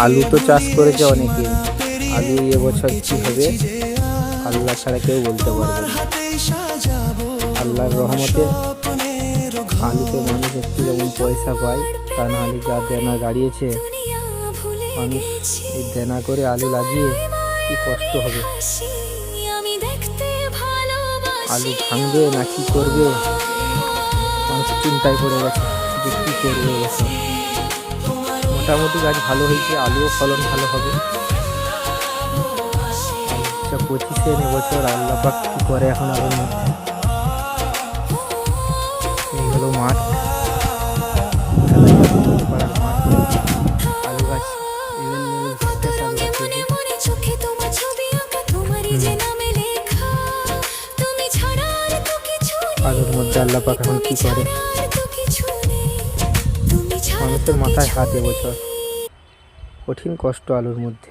আলু তো চাষ করেছে অনেকে, আলু এবছর কি হবে আল্লাহ ছাড়া কেউ বলতে পারবে না। আল্লাহর রহমতে আলুতে মানুষ একটু যেমন পয়সা পায়, তা নাহলে যা দেনা গাড়িয়েছে মানুষ, এই দেনা করে আলু লাগিয়ে কি কষ্ট হবে। আলু ভাঙবে না কি করবে, মানুষ চিন্তায় পড়ে গেছে যে কী করবে এবছর। মোটামুটি গাছ ভালো হয়েছে, আলুও ফলন ভালো হবে। 25-এ এবছর আল্লাহ পাক কী করে এখন আলুর মধ্যে। এই হলো মাঠ, পাড়ার মাঠ, আলু গাছ আলু গাছ হয়েছে। আলুর মধ্যে আল্লাহ পাক এখন কী করে, মানুষের মাথায় হাত এবছর, কঠিন কষ্ট আলুর মধ্যে।